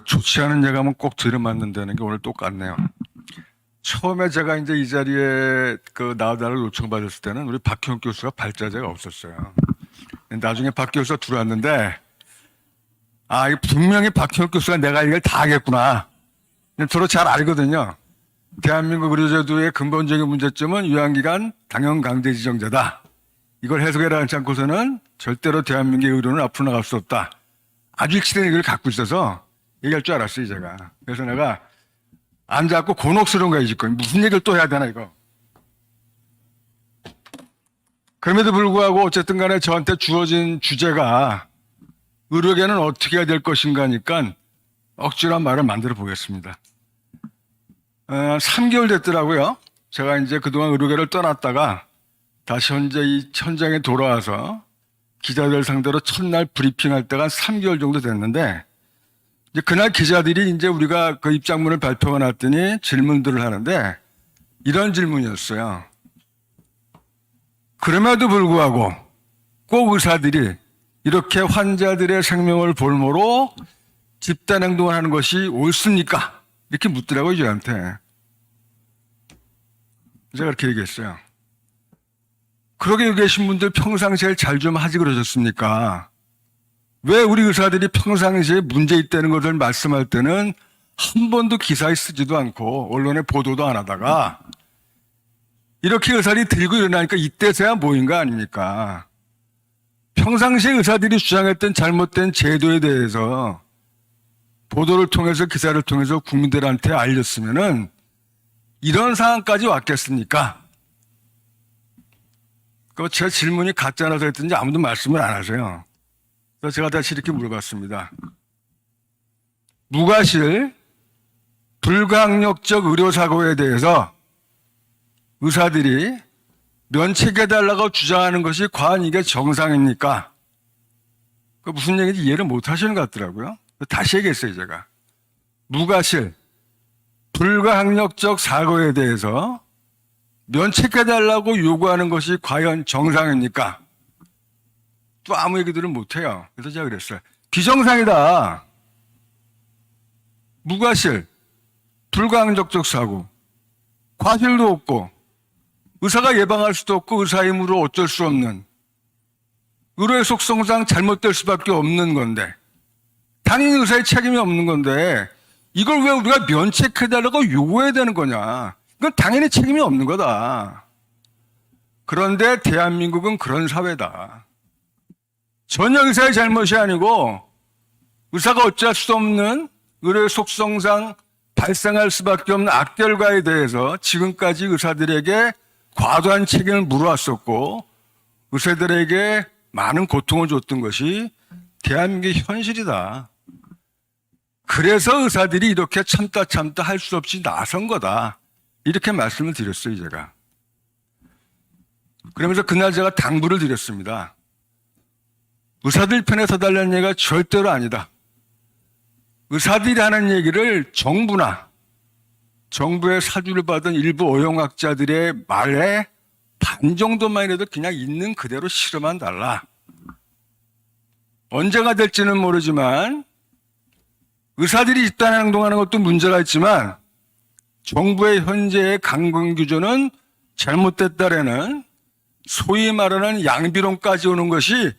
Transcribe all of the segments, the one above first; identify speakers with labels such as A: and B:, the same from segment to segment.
A: 좋지 않은 예감은 꼭 들이맞는다는 게 오늘 똑같네요. 처음에 제가 이제 이 자리에 나와달라고 요청받았을 때는 우리 박형 교수가 발자재가 없었어요. 나중에 박 교수가 들어왔는데, 이거 분명히 박형 교수가 내가 이걸 다 하겠구나. 저도 잘 알거든요. 대한민국 의료제도의 근본적인 문제점은 요양기관 당연 강제 지정제다. 이걸 해석해라 하지 않고서는 절대로 대한민국의 의료는 앞으로 나갈 수 없다. 아주 일치된 의견을 갖고 있어서 얘기할 줄 알았어요, 제가. 그래서 내가 앉아갖고 곤혹스러운 거야, 이 짓거. 무슨 얘기를 또 해야 되나, 이거. 그럼에도 불구하고 어쨌든 간에 저한테 주어진 주제가 의료계는 어떻게 해야 될 것인가 하니까 억지로 한 말을 만들어 보겠습니다. 3개월 됐더라고요. 제가 이제 그동안 의료계를 떠났다가 다시 현재 이 현장에 돌아와서 기자들 상대로 첫날 브리핑할 때가 한 3개월 정도 됐는데, 이제 그날 기자들이 이제 우리가 그 입장문을 발표가 났더니 질문들을 하는데 이런 질문이었어요. 그럼에도 불구하고 꼭 의사들이 이렇게 환자들의 생명을 볼모로 집단 행동을 하는 것이 옳습니까? 이렇게 묻더라고요, 저한테. 제가 그렇게 얘기했어요. 그러게 여기 계신 분들 평상시에 잘 좀 하지 그러셨습니까? 왜 우리 의사들이 평상시에 문제 있다는 것을 말씀할 때는 한 번도 기사에 쓰지도 않고 언론에 보도도 안 하다가 이렇게 의사들이 들고 일어나니까 이때서야 모인 거 아닙니까? 평상시에 의사들이 주장했던 잘못된 제도에 대해서 보도를 통해서 기사를 통해서 국민들한테 알렸으면은 이런 상황까지 왔겠습니까? 제 질문이 가짜라서 했든지 아무도 말씀을 안 하세요. 그래서 제가 다시 이렇게 물어봤습니다. 무과실 불강력적 의료사고에 대해서 의사들이 면책해달라고 주장하는 것이 과연 이게 정상입니까? 무슨 얘기인지 이해를 못 하시는 것 같더라고요. 다시 얘기했어요, 제가. 무과실 불가항력적 사고에 대해서 면책해달라고 요구하는 것이 과연 정상입니까? 또 아무 얘기들은 못해요. 그래서 제가 그랬어요. 비정상이다. 무과실, 불가항력적 사고, 과실도 없고, 의사가 예방할 수도 없고, 의사 힘으로 어쩔 수 없는, 의료의 속성상 잘못될 수밖에 없는 건데, 당연히 의사의 책임이 없는 건데, 이걸 왜 우리가 면책해달라고 요구해야 되는 거냐. 이건 당연히 책임이 없는 거다. 그런데 대한민국은 그런 사회다. 전혀 의사의 잘못이 아니고 의사가 어찌할 수 없는 의료의 속성상 발생할 수밖에 없는 악결과에 대해서 지금까지 의사들에게 과도한 책임을 물어왔었고 의사들에게 많은 고통을 줬던 것이 대한민국의 현실이다. 그래서 의사들이 이렇게 참다 할 수 없이 나선 거다. 이렇게 말씀을 드렸어요, 제가. 그러면서 그날 제가 당부를 드렸습니다. 의사들 편에 서달라는 얘기가 절대로 아니다. 의사들이 하는 얘기를 정부나 정부의 사주를 받은 일부 어용학자들의 말에 반 정도만이라도 그냥 있는 그대로 실어만 달라. 언제가 될지는 모르지만 의사들이 집단 행동하는 것도 문제가 있지만 정부의 현재의 강권 규제는 잘못됐다라는 소위 말하는 양비론까지 오는 것이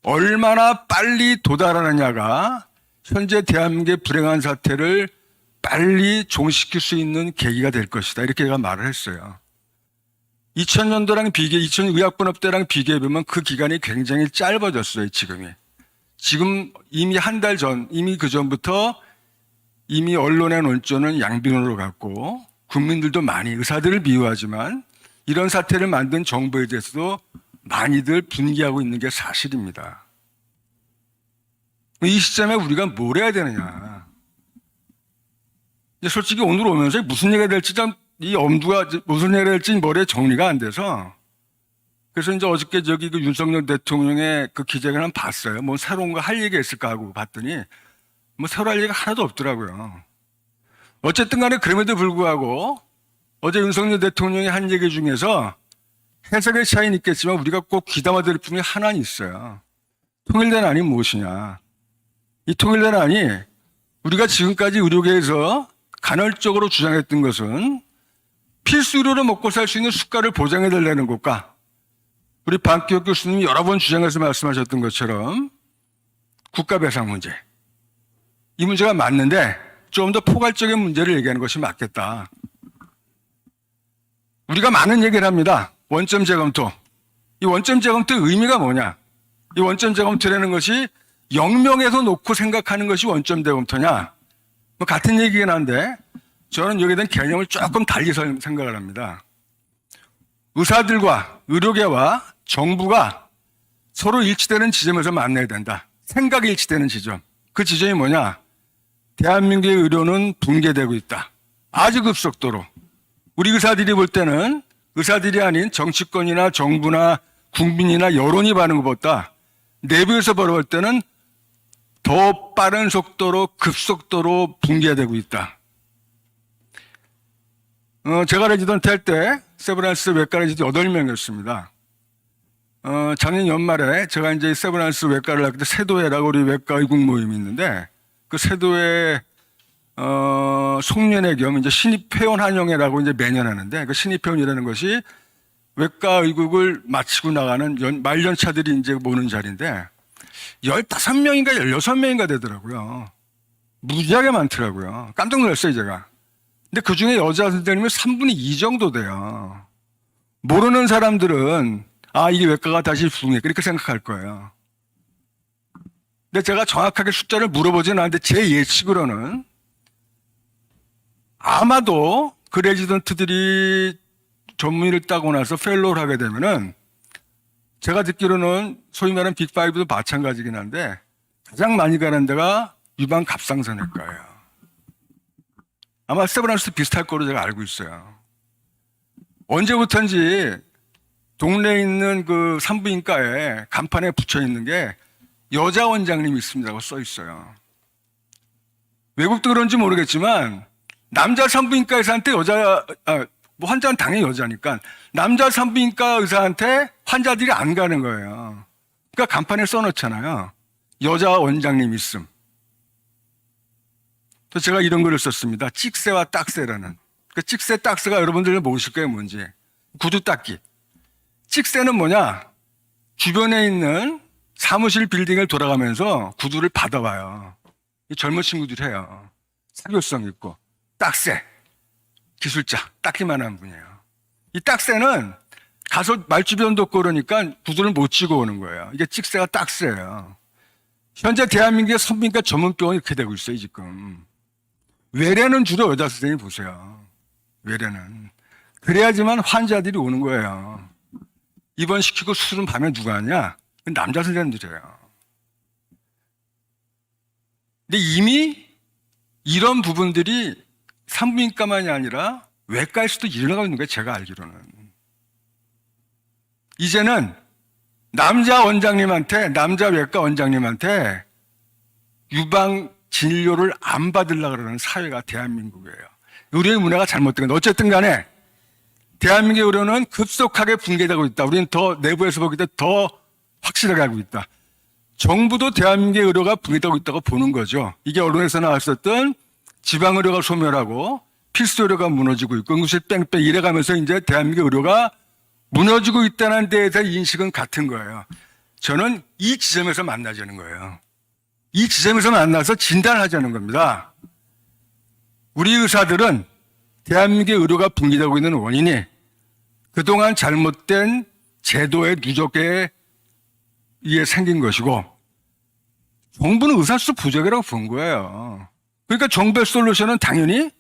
A: 얼마나 빨리 도달하느냐가 현재 대한민국의 불행한 사태를 빨리 종식시킬 수 있는 계기가 될 것이다. 이렇게 제가 말을 했어요. 2000년도랑 2000의학분업 때랑 비교해보면 그 기간이 굉장히 짧아졌어요, 지금이. 지금 이미 한 달 전, 이미 그 전부터 이미 언론의 논조는 양비론으로 갔고 국민들도 많이 의사들을 미워하지만 이런 사태를 만든 정부에 대해서도 많이들 분개하고 있는 게 사실입니다. 이 시점에 우리가 뭘 해야 되느냐. 솔직히 오늘 오면서 무슨 얘기가 될지 이 엄두가 무슨 얘기가 될지 머리에 정리가 안 돼서 그래서 이제 어저께 그 윤석열 대통령의 그 기자회견을 봤어요. 뭐 새로운 거 할 얘기가 있을까 하고 봤더니 뭐 새로 할 얘기가 하나도 없더라고요. 어쨌든 간에 그럼에도 불구하고 어제 윤석열 대통령이 한 얘기 중에서 해석의 차이는 있겠지만 우리가 꼭 귀담아 들을 부분이 하나는 있어요. 통일된 안이 무엇이냐. 이 통일된 안이 우리가 지금까지 의료계에서 간헐적으로 주장했던 것은 필수 의료로 먹고 살 수 있는 수가를 보장해 달라는 것과 우리 박기혁 교수님이 여러 번 주장해서 말씀하셨던 것처럼 국가 배상 문제. 이 문제가 맞는데 좀 더 포괄적인 문제를 얘기하는 것이 맞겠다. 우리가 많은 얘기를 합니다. 원점 재검토. 이 원점 재검토의 의미가 뭐냐? 이 원점 재검토라는 것이 영명에서 놓고 생각하는 것이 원점 재검토냐? 뭐 같은 얘기긴 한데 저는 여기에 대한 개념을 조금 달리 생각을 합니다. 의사들과 의료계와 정부가 서로 일치되는 지점에서 만나야 된다. 생각이 일치되는 지점. 그 지점이 뭐냐? 대한민국의 의료는 붕괴되고 있다. 아주 급속도로. 우리 의사들이 볼 때는 의사들이 아닌 정치권이나 정부나 국민이나 여론이 반응을 보다 내부에서 바라볼 때는 더 빠른 속도로 급속도로 붕괴되고 있다. 제가 레지던트 할 때 세브란스 외과 레지던트 8명이었습니다. 작년 연말에 제가 이제 세브란스 외과를 할 때 세도회라고 우리 외과 의국 모임이 있는데 그 세도회 송년회 겸 이제 신입회원 환영회라고 이제 매년 하는데 그 신입회원이라는 것이 외과 의국을 마치고 나가는 말년차들이 이제 모는 자리인데 15명인가 16명인가 되더라고요. 무지하게 많더라고요. 깜짝 놀랐어요, 제가. 근데 그 중에 여자 선생님은 3분의 2 정도 돼요. 모르는 사람들은 아, 이게 외과가 다시 붕괴. 그렇게 생각할 거예요. 근데 제가 정확하게 숫자를 물어보지는 않는데 제 예측으로는 아마도 그 레지던트들이 전문의를 따고 나서 펠로우를 하게 되면은 제가 듣기로는 소위 말하는 빅5도 마찬가지긴 한데 가장 많이 가는 데가 유방 갑상선외과예요. 아마 세브란스도 비슷할 거로 제가 알고 있어요. 언제부턴지 동네에 있는 그 산부인과에 간판에 붙여 있는 게 여자 원장님이 있습니다고 써 있어요. 외국도 그런지 모르겠지만 남자 산부인과 의사한테 뭐 환자는 당연히 여자니까 남자 산부인과 의사한테 환자들이 안 가는 거예요. 그러니까 간판에 써놓잖아요. 여자 원장님 있음. 그래서 제가 이런 글을 썼습니다. 찍새와 딱새라는. 그 찍새, 딱새가 여러분들 모르실 거예요, 뭔지. 구두 닦기. 찍새는 뭐냐? 주변에 있는 사무실 빌딩을 돌아가면서 구두를 받아와요. 젊은 친구들이 해요. 사교성 있고. 딱새. 기술자. 닦기만 하는 분이에요. 이 딱새는 가서 말주변도 없고 그러니까 구두를 못 치고 오는 거예요. 이게 찍새가 딱새예요. 현재 대한민국의 산부인과 전문병원이 이렇게 되고 있어요, 지금. 외래는 주로 여자 선생님 보세요. 외래는. 그래야지만 환자들이 오는 거예요. 입원시키고 수술은 밤에 누가 하냐? 남자 선생님들이에요. 근데 이미 이런 부분들이 산부인과만이 아니라 외과에서도 일어나고 있는 거예요, 제가 알기로는. 이제는 남자 원장님한테, 남자 외과 원장님한테 유방 진료를 안 받으려고 그러는 사회가 대한민국이에요. 의료의 문화가 잘못된 건데 어쨌든 간에 대한민국의 의료는 급속하게 붕괴되고 있다. 우리는 더 내부에서 보기 때 더 확실하게 알고 있다. 정부도 대한민국의 의료가 붕괴되고 있다고 보는 거죠. 이게 언론에서 나왔었던 지방의료가 소멸하고 필수의료가 무너지고 있고 응급실 뺑뺑 이래가면서 이제 대한민국의 의료가 무너지고 있다는 데에 대한 인식은 같은 거예요. 저는 이 지점에서 만나자는 거예요. 이 지점에서 만나서 진단을 하자는 겁니다. 우리 의사들은 대한민국의 의료가 붕괴되고 있는 원인이 그동안 잘못된 제도의 누적에 의해 생긴 것이고 정부는 의사수 부족이라고 본 거예요. 그러니까 정부의 솔루션은 당연히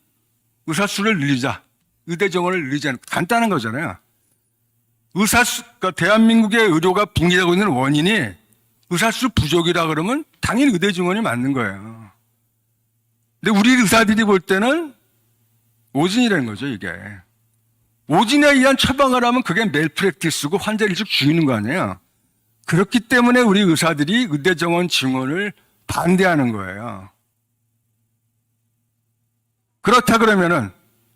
A: 의사수를 늘리자. 의대 정원을 늘리자. 간단한 거잖아요. 그러니까 대한민국의 의료가 붕괴되고 있는 원인이 의사수 부족이라 그러면 당연히 의대 증원이 맞는 거예요. 근데 우리 의사들이 볼 때는 오진이라는 거죠, 이게. 오진에 의한 처방을 하면 그게 멜프랙티스고 환자를 일찍 죽이는 거 아니에요. 그렇기 때문에 우리 의사들이 의대 정원 증원을 반대하는 거예요. 그렇다 그러면은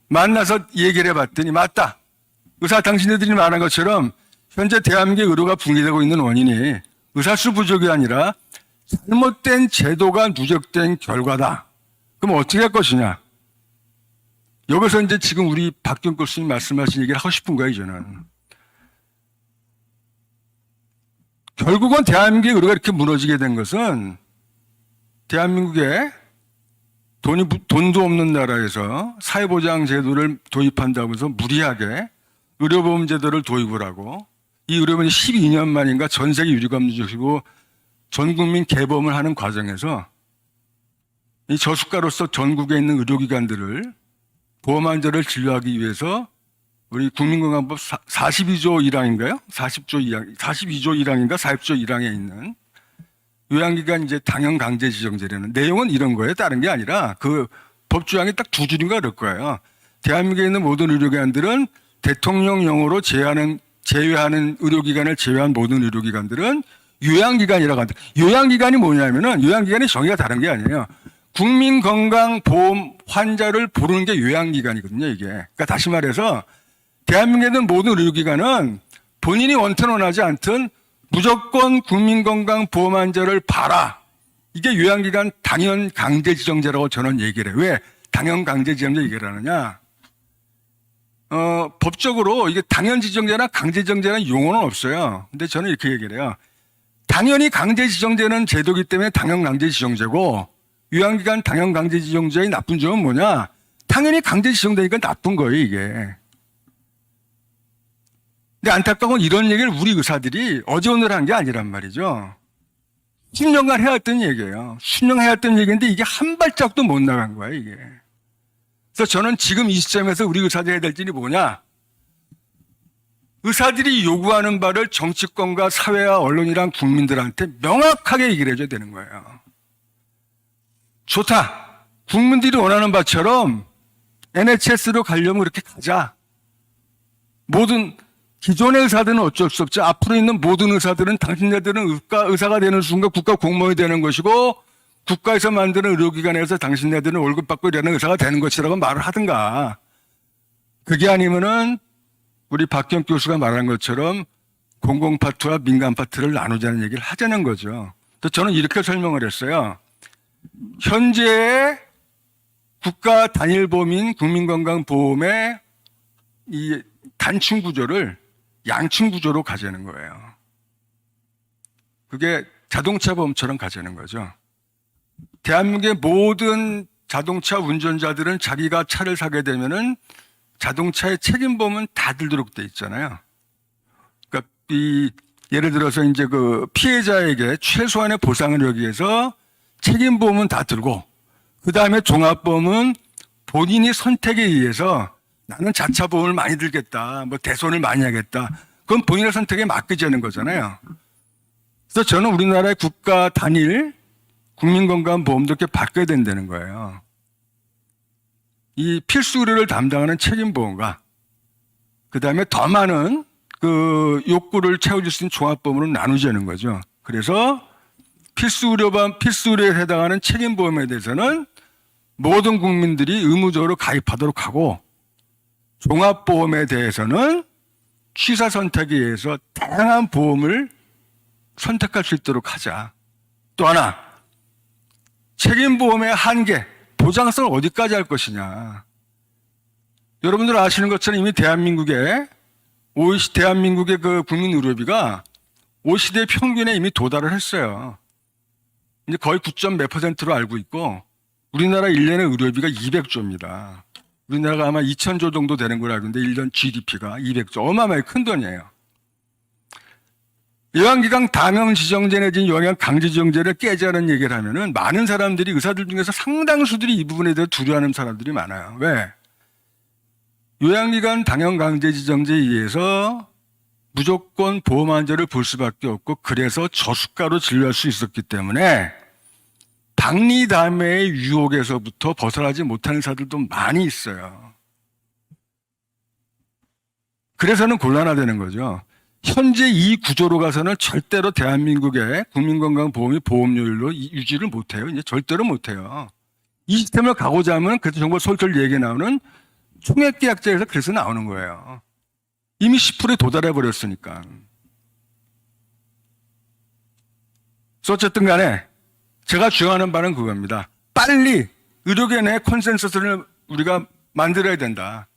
A: 만나서 얘기를 해봤더니 맞다. 의사 당신들이 말한 것처럼 현재 대한민국의 의료가 붕괴되고 있는 원인이 의사수 부족이 아니라 잘못된 제도가 누적된 결과다. 그럼 어떻게 할 것이냐? 여기서 이제 지금 우리 박경 교수님 말씀하신 얘기를 하고 싶은 거예요, 저는. 결국은 대한민국의 의료가 이렇게 무너지게 된 것은 대한민국에 돈도 없는 나라에서 사회보장 제도를 도입한다고 해서 무리하게 의료보험 제도를 도입을 하고 이 의료보험이 12년 만인가 전 세계 유리감도 주시고 전 국민 개보험을 하는 과정에서 이 저수가로서 전국에 있는 의료기관들을 보험 환자를 진료하기 위해서 우리 국민건강법 42조 1항인가요? 42조 1항인가 40조 1항에 있는 요양기관 이제 당연 강제 지정제라는 내용은 이런 거예요. 다른 게 아니라 그 법조항이 딱 두 줄인가 그럴 거예요. 대한민국에 있는 모든 의료기관들은 대통령령으로 제외하는 의료기관을 제외한 모든 의료기관들은 요양기관이라고 한다. 요양기관이 뭐냐면은 요양기관의 정의가 다른 게 아니에요. 국민건강보험 환자를 보는 게 요양기관이거든요, 이게. 그러니까 다시 말해서 대한민국에 있는 모든 의료기관은 본인이 원튼 원하지 않든 무조건 국민건강보험 환자를 봐라. 이게 요양기관 당연 강제지정제라고 저는 얘기를 해요. 왜 당연 강제지정제 얘기를 하느냐? 법적으로 이게 당연지정제나 강제지정제라는 용어는 없어요. 근데 저는 이렇게 얘기를 해요. 당연히 강제지정제는 제도이기 때문에 당연 강제지정제고 요양기관 당연 강제지정제의 나쁜 점은 뭐냐? 당연히 강제지정되니까 나쁜 거예요, 이게. 근데 안타까운 건 이런 얘기를 우리 의사들이 어제 오늘 한 게 아니란 말이죠. 10년간 해왔던 얘기예요. 10년 해왔던 얘기인데 이게 한 발짝도 못 나간 거야, 이게. 그래서 저는 지금 이 시점에서 우리 의사들이 해야 될 일이 뭐냐? 의사들이 요구하는 바를 정치권과 사회와 언론이랑 국민들한테 명확하게 얘기를 해줘야 되는 거예요. 좋다. 국민들이 원하는 바처럼 NHS로 가려면 그렇게 가자. 모든 기존의 의사들은 어쩔 수 없죠. 앞으로 있는 모든 의사들은 당신네들은 의사가 되는 순간 국가 공무원이 되는 것이고 국가에서 만드는 의료기관에서 당신네들은 월급 받고 이러는 의사가 되는 것이라고 말을 하든가. 그게 아니면은 우리 박경 교수가 말한 것처럼 공공파트와 민간파트를 나누자는 얘기를 하자는 거죠. 또 저는 이렇게 설명을 했어요. 현재의 국가 단일보험인 국민건강보험의 이 단층 구조를 양층 구조로 가자는 거예요. 그게 자동차 보험처럼 가자는 거죠. 대한민국의 모든 자동차 운전자들은 자기가 차를 사게 되면은 자동차의 책임보험은 다 들도록 돼 있잖아요. 그러니까 예를 들어서 이제 그 피해자에게 최소한의 보상을 하기 위해서 책임보험은 다 들고 그 다음에 종합보험은 본인이 선택에 의해서 나는 자차 보험을 많이 들겠다, 뭐 대손을 많이 하겠다. 그건 본인의 선택에 맡기자는 거잖아요. 그래서 저는 우리나라의 국가 단일 국민건강보험도 이렇게 바뀌어야 된다는 거예요. 이 필수 의료를 담당하는 책임보험과 그 다음에 더 많은 그 욕구를 채워줄 수 있는 종합보험으로 나누자는 거죠. 그래서 필수 의료에 해당하는 책임보험에 대해서는 모든 국민들이 의무적으로 가입하도록 하고 종합보험에 대해서는 취사 선택에 의해서 다양한 보험을 선택할 수 있도록 하자. 또 하나, 책임보험의 한계, 보장성을 어디까지 할 것이냐. 여러분들 아시는 것처럼 이미 대한민국의 그 국민 의료비가 OECD 평균에 이미 도달을 했어요. 이제 거의 9점 몇 %로 알고 있고 우리나라 1년의 의료비가 200조입니다. 우리나라가 아마 2000조 정도 되는 걸 알고 있는데 1년 GDP가 200조. 어마어마하게 큰 돈이에요. 요양기관 당연 지정제 내지는 요양기관 강제 지정제를 깨자는 얘기를 하면은 많은 사람들이 의사들 중에서 상당수들이 이 부분에 대해 두려워하는 사람들이 많아요. 왜? 요양기관 당연 강제 지정제에 의해서 무조건 보험 환자를 볼 수밖에 없고 그래서 저수가로 진료할 수 있었기 때문에 박리담의 유혹에서부터 벗어나지 못하는 의사들도 많이 있어요. 그래서는 곤란하다는 거죠. 현재 이 구조로 가서는 절대로 대한민국의 국민건강보험이 보험료율로 유지를 못해요. 이제 절대로 못해요. 이 시스템을 가고자 하면 그래도 정말 솔솔 얘기 나오는 총액계약제에서 그래서 나오는 거예요. 이미 10%에 도달해 버렸으니까. 그래서 어쨌든 간에 제가 주장하는 바는 그겁니다. 빨리 의료계 컨센서스를 우리가 만들어야 된다.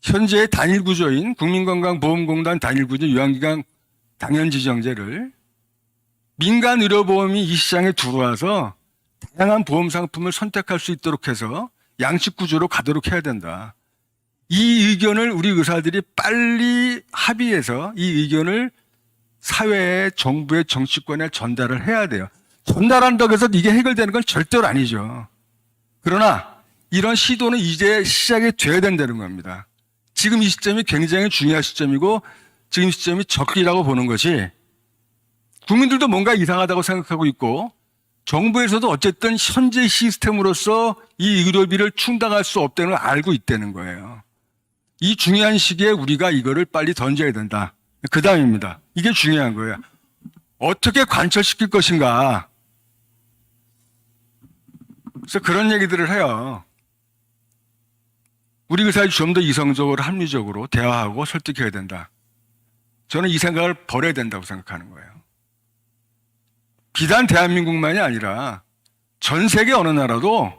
A: 현재의 단일 구조인 국민건강보험공단 단일 구조 요양기관 당연지정제를 민간 의료보험이 이 시장에 들어와서 다양한 보험 상품을 선택할 수 있도록 해서 양식 구조로 가도록 해야 된다. 이 의견을 우리 의사들이 빨리 합의해서 이 의견을 사회에, 정부의, 정치권에 전달을 해야 돼요. 전달한다고 해서 이게 해결되는 건 절대로 아니죠. 그러나 이런 시도는 이제 시작이 돼야 된다는 겁니다. 지금 이 시점이 굉장히 중요한 시점이고 지금 시점이 적기라고 보는 것이 국민들도 뭔가 이상하다고 생각하고 있고 정부에서도 어쨌든 현재 시스템으로서 이 의료비를 충당할 수 없다는 걸 알고 있다는 거예요. 이 중요한 시기에 우리가 이거를 빨리 던져야 된다. 그 다음입니다. 이게 중요한 거예요. 어떻게 관철시킬 것인가. 그래서 그런 얘기들을 해요. 우리 의사들이 좀 더 이성적으로 합리적으로 대화하고 설득해야 된다. 저는 이 생각을 버려야 된다고 생각하는 거예요. 비단 대한민국만이 아니라 전 세계 어느 나라도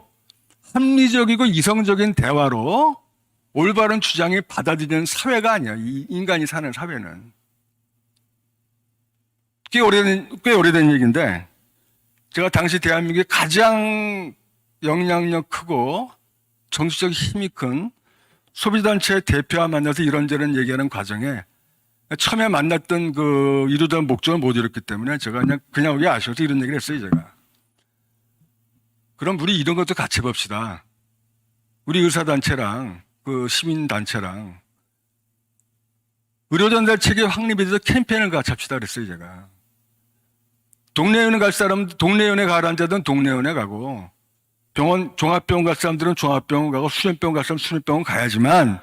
A: 합리적이고 이성적인 대화로 올바른 주장이 받아들이는 사회가 아니야. 이 인간이 사는 사회는. 꽤 오래된 얘기인데 제가 당시 대한민국의 가장 영향력 크고 정치적 힘이 큰 소비단체 대표와 만나서 이런저런 얘기하는 과정에 처음에 만났던 그 이루던 목적을 못 이뤘기 때문에 제가 그냥 오기 아쉬워서 이런 얘기를 했어요, 제가. 그럼 우리 이런 것도 같이 봅시다. 우리 의사단체랑 그 시민단체랑 의료전달 체계 확립에 대해서 캠페인을 같이 합시다 그랬어요, 제가. 동네의원에 갈 사람은 동네의원에 가라는 자들은 동네의원에 가고 종합병원 갈 사람들은 종합병원 가고 수련병원 갈 사람은 수련병원 가야지만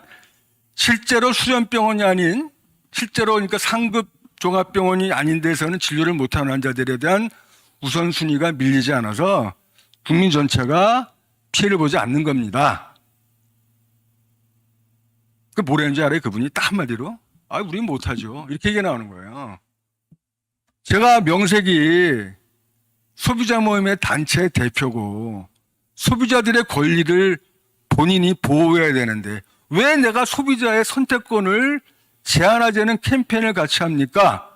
A: 실제로 수련병원이 아닌 실제로 그러니까 상급 종합병원이 아닌 데서는 진료를 못하는 환자들에 대한 우선순위가 밀리지 않아서 국민 전체가 피해를 보지 않는 겁니다. 그 뭐라는지 알아요? 그분이 딱 한마디로 우린 못하죠. 이렇게 얘기가 나오는 거예요. 제가 명색이 소비자 모임의 단체 대표고 소비자들의 권리를 본인이 보호해야 되는데 왜 내가 소비자의 선택권을 제한하자는 캠페인을 같이 합니까?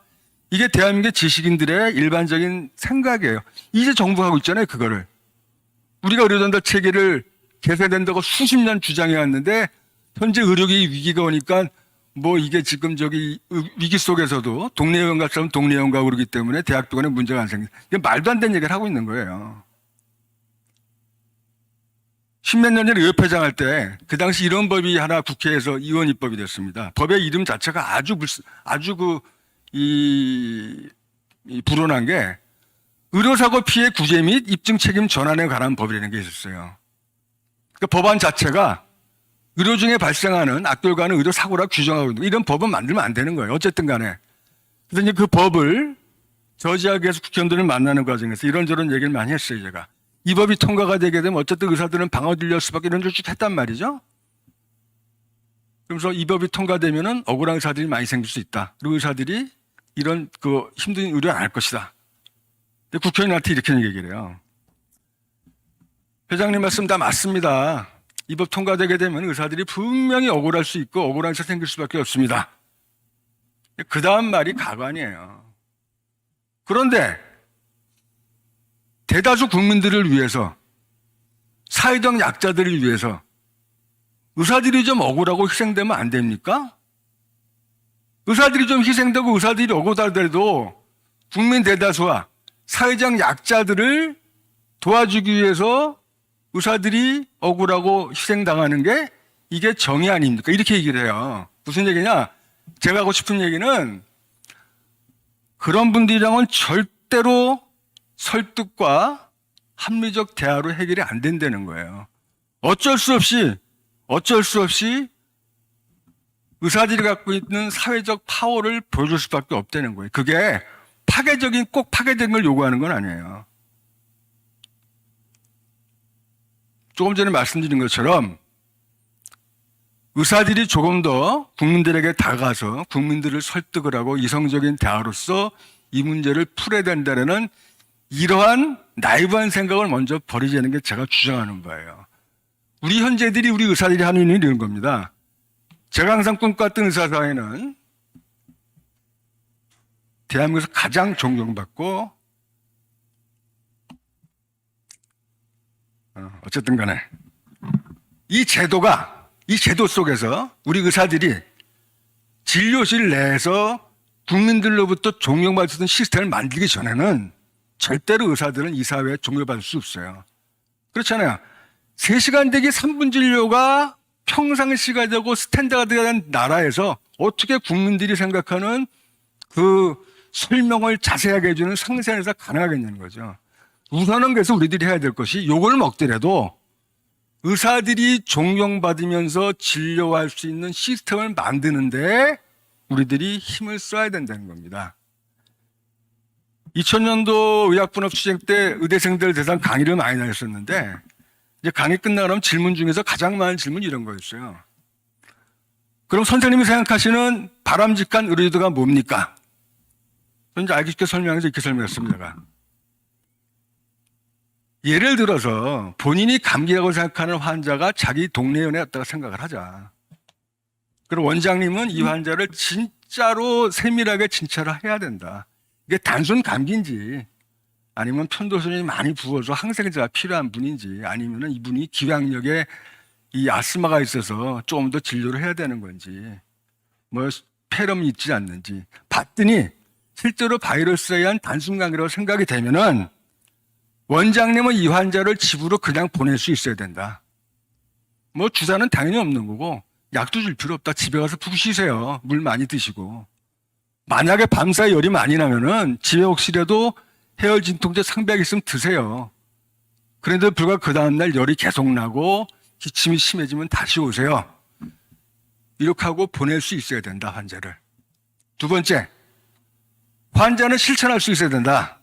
A: 이게 대한민국의 지식인들의 일반적인 생각이에요. 이제 정부가 하고 있잖아요, 그거를. 우리가 의료전달 체계를 개선된다고 수십 년 주장해 왔는데 현재 의료계의 위기가 오니까 뭐 이게 지금 위기 속에서도 동네 의원 갈 사람은 동네 의원 가고 그러기 때문에 대학병원에 문제가 안 생겨. 이게 말도 안 되는 얘기를 하고 있는 거예요. 십몇 년 전에 의협회장 할 때 그 당시 이런 법이 하나 국회에서 의원 입법이 됐습니다. 법의 이름 자체가 아주 불온한 게 의료사고 피해 구제 및 입증 책임 전환에 관한 법이라는 게 있었어요. 그 법안 자체가 의료 중에 발생하는 악결과는 의료사고라 규정하고 있는 이런 법은 만들면 안 되는 거예요. 어쨌든 간에. 그래서 이제 그 법을 저지하기 위해서 국회의원들을 만나는 과정에서 이런저런 얘기를 많이 했어요, 제가. 이 법이 통과가 되게 되면 어쨌든 의사들은 방어 들릴 수밖에 이런 줄 쭉 했단 말이죠. 그러면서 이 법이 통과되면은 억울한 의사들이 많이 생길 수 있다. 그리고 의사들이 이런 힘든 의료를 안 할 것이다. 근데 국회의원한테 이렇게 얘기를 해요. 회장님 말씀 다 맞습니다. 이 법 통과되게 되면 의사들이 분명히 억울할 수 있고 억울한 의사 생길 수밖에 없습니다. 그 다음 말이 가관이에요. 그런데 대다수 국민들을 위해서 사회적 약자들을 위해서 의사들이 좀 억울하고 희생되면 안 됩니까? 의사들이 좀 희생되고 의사들이 억울하더라도 국민 대다수와 사회적 약자들을 도와주기 위해서 의사들이 억울하고 희생당하는 게 이게 정의 아닙니까? 이렇게 얘기를 해요. 무슨 얘기냐? 제가 하고 싶은 얘기는 그런 분들이랑은 절대로 설득과 합리적 대화로 해결이 안 된다는 거예요. 어쩔 수 없이 의사들이 갖고 있는 사회적 파워를 보여줄 수밖에 없다는 거예요. 그게 꼭 파괴적인 걸 요구하는 건 아니에요. 조금 전에 말씀드린 것처럼 의사들이 조금 더 국민들에게 다가가서 국민들을 설득을 하고 이성적인 대화로서 이 문제를 풀어야 된다는 이러한 나이브한 생각을 먼저 버리자는 게 제가 주장하는 바예요. 우리 현재들이, 우리 의사들이 하는 일이 이런 겁니다. 제가 항상 꿈꿨던 의사사회는 대한민국에서 가장 존경받고, 어쨌든 간에 이 제도 속에서 우리 의사들이 진료실 내에서 국민들로부터 존경받을 수 있는 시스템을 만들기 전에는 절대로 의사들은 이 사회에 존경받을 수 없어요. 그렇잖아요. 3시간 대기 3분 진료가 평상시가 되고 스탠다드가 된 나라에서 어떻게 국민들이 생각하는 그 설명을 자세하게 해주는 상세한 의사가 가능하겠냐는 거죠. 우선은 그래서 우리들이 해야 될 것이 욕을 먹더라도 의사들이 존경받으면서 진료할 수 있는 시스템을 만드는데 우리들이 힘을 써야 된다는 겁니다. 2000년도 의학분업 투쟁 때 의대생들 대상 강의를 많이 다녔었는데, 이제 강의 끝나면 질문 중에서 가장 많은 질문이 이런 거였어요. 그럼 선생님이 생각하시는 바람직한 의료제도가 뭡니까? 저는 이제 알기 쉽게 설명해서 이렇게 설명했습니다. 제가. 예를 들어서 본인이 감기라고 생각하는 환자가 자기 동네 의원에 왔다고 생각을 하자. 그럼 원장님은 이 환자를 진짜로 세밀하게 진찰을 해야 된다. 이게 단순 감기인지, 아니면 편도선이 많이 부어서 항생제가 필요한 분인지, 아니면 이분이 기량력에 이 아스마가 있어서 좀 더 진료를 해야 되는 건지, 뭐 폐렴이 있지 않는지 봤더니 실제로 바이러스에 의한 단순 감기라고 생각이 되면은 원장님은 이 환자를 집으로 그냥 보낼 수 있어야 된다. 뭐 주사는 당연히 없는 거고 약도 줄 필요 없다. 집에 가서 푹 쉬세요. 물 많이 드시고. 만약에 밤사이 열이 많이 나면은 집에 혹시라도 해열 진통제 상비약 있으면 드세요. 그런데 불과 그 다음날 열이 계속 나고 기침이 심해지면 다시 오세요. 이렇게 하고 보낼 수 있어야 된다, 환자를. 두 번째, 환자는 실천할 수 있어야 된다.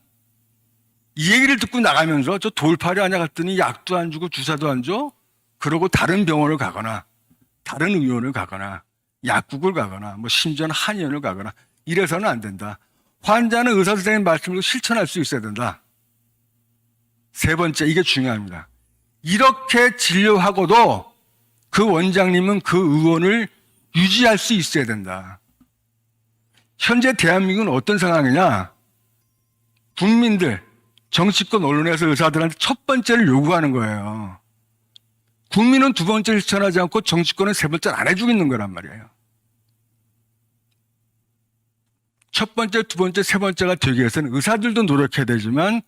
A: 이 얘기를 듣고 나가면서 저 돌팔이 아냐 갔더니 약도 안 주고 주사도 안 줘? 그러고 다른 병원을 가거나 다른 의원을 가거나 약국을 가거나 뭐 심지어는 한의원을 가거나 이래서는 안 된다. 환자는 의사 선생님 말씀을 실천할 수 있어야 된다. 세 번째, 이게 중요합니다. 이렇게 진료하고도 그 원장님은 그 의원을 유지할 수 있어야 된다. 현재 대한민국은 어떤 상황이냐? 국민들, 정치권, 언론에서 의사들한테 첫 번째를 요구하는 거예요. 국민은 두 번째를 실천하지 않고 정치권은 세 번째를 안 해주고 있는 거란 말이에요. 첫 번째, 두 번째, 세 번째가 되기 위해서는 의사들도 노력해야 되지만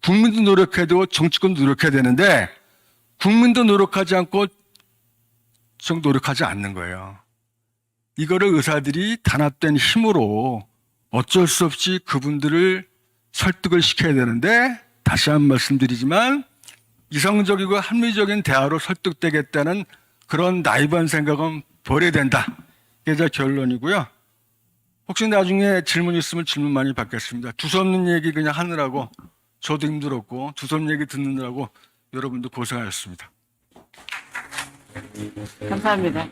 A: 국민도 노력해야 되고 정치권도 노력해야 되는데 국민도 노력하지 않고 노력하지 않는 거예요. 이거를 의사들이 단합된 힘으로 어쩔 수 없이 그분들을 설득을 시켜야 되는데, 다시 한 번 말씀드리지만 이성적이고 합리적인 대화로 설득되겠다는 그런 나이브한 생각은 버려야 된다. 이게 제 결론이고요. 혹시 나중에 질문 있으면 질문 많이 받겠습니다. 두서없는 얘기 그냥 하느라고 저도 힘들었고 두서없는 얘기 듣느라고 여러분도 고생하셨습니다.
B: 감사합니다.